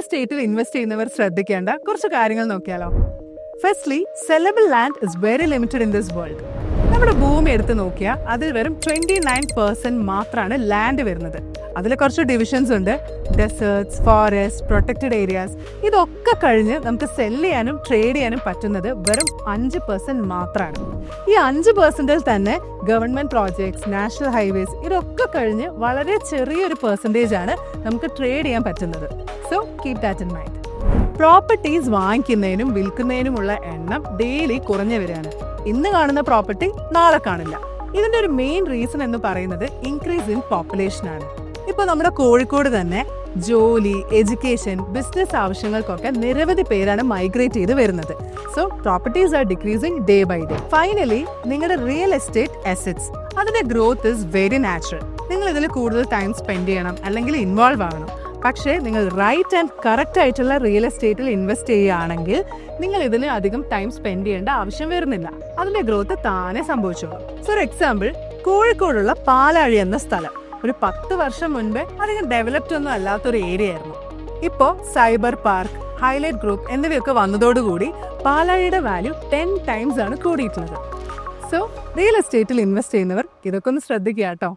എസ്റ്റേറ്റിൽ ഇൻവെസ്റ്റ് ചെയ്യുന്നവർ ശ്രദ്ധിക്കേണ്ട കുറച്ച് കാര്യങ്ങൾ നോക്കിയാലോ. Firstly, saleable land is very limited in this world. നമ്മുടെ ഭൂമി എടുത്ത് നോക്കിയാൽ അതിൽ വെറും 29% മാത്രമാണ് ലാൻഡ് വരുന്നത്. അതിൽ കുറച്ച് ഡിവിഷൻസ് ഉണ്ട്: ഡെസേർട്സ്, ഫോറസ്റ്റ്, പ്രൊട്ടക്റ്റഡ് ഏരിയാസ്. ഇതൊക്കെ കഴിഞ്ഞ് നമുക്ക് സെല് ചെയ്യാനും ട്രേഡ് ചെയ്യാനും പറ്റുന്നത് വെറും 5% മാത്രമാണ്. ഈ 5%ൽ തന്നെ ഗവൺമെന്റ് പ്രോജക്ട്സ്, നാഷണൽ ഹൈവേസ് ഇതൊക്കെ കഴിഞ്ഞ് വളരെ ചെറിയൊരു പെർസെൻറ്റേജ് ആണ് നമുക്ക് ട്രേഡ് ചെയ്യാൻ പറ്റുന്നത്. So keep that in mind. Properties വാങ്ങിക്കുന്നതിനും വിൽക്കുന്നതിനുമുള്ള എണ്ണം ഡെയിലി കുറഞ്ഞു വരികയാണ്. ഇന്ന് കാണുന്ന പ്രോപ്പർട്ടി നാളെ കാണില്ല. ഇതിന്റെ ഒരു മെയിൻ റീസൺ എന്ന് പറയുന്നത് ഇൻക്രീസ് ഇൻ പോപ്പുലേഷൻ ആണ്. ഇപ്പോൾ നമ്മുടെ കോഴിക്കോട് തന്നെ ജോലി, എഡ്യൂക്കേഷൻ, ബിസിനസ് ആവശ്യങ്ങൾക്കൊക്കെ നിരവധി പേരാണ് മൈഗ്രേറ്റ് ചെയ്ത് വരുന്നത്. So properties are decreasing day by day. Finally, നിങ്ങളുടെ റിയൽ എസ്റ്റേറ്റ് അസറ്റ്സ്, അതിന്റെ ഗ്രോത്ത് ഇസ് വെരി നാച്ചുറൽ. നിങ്ങൾ ഇതിൽ കൂടുതൽ ടൈം സ്പെൻഡ് ചെയ്യണം, അല്ലെങ്കിൽ ഇൻവോൾവ് ആകണം. പക്ഷേ നിങ്ങൾ റൈറ്റ് ആൻഡ് കറക്റ്റ് ആയിട്ടുള്ള റിയൽ എസ്റ്റേറ്റിൽ ഇൻവെസ്റ്റ് ചെയ്യുകയാണെങ്കിൽ നിങ്ങൾ ഇതിന് അധികം ടൈം സ്പെൻഡ് ചെയ്യേണ്ട ആവശ്യം വരുന്നില്ല. അതിന്റെ ഗ്രോത്ത് താനെ സംഭവിച്ചോളും. ഫോർ എക്സാമ്പിൾ, കോഴിക്കോടുള്ള പാലാഴി എന്ന സ്ഥലം ഒരു 10 വർഷം മുൻപേ അധികം ഡെവലപ്ഡ് ഒന്നും അല്ലാത്തൊരു ഏരിയ ആയിരുന്നു. ഇപ്പോൾ സൈബർ പാർക്ക്, ഹൈലൈറ്റ് ഗ്രൂപ്പ് എന്നിവയൊക്കെ വന്നതോടുകൂടി പാലാഴിയുടെ വാല്യൂ 10 ടൈംസ് ആണ് കൂടിയിട്ടുള്ളത്. സോ റിയൽ എസ്റ്റേറ്റിൽ ഇൻവെസ്റ്റ് ചെയ്യുന്നവർ ഇതൊക്കെ ഒന്ന് ശ്രദ്ധിക്കുക കേട്ടോ.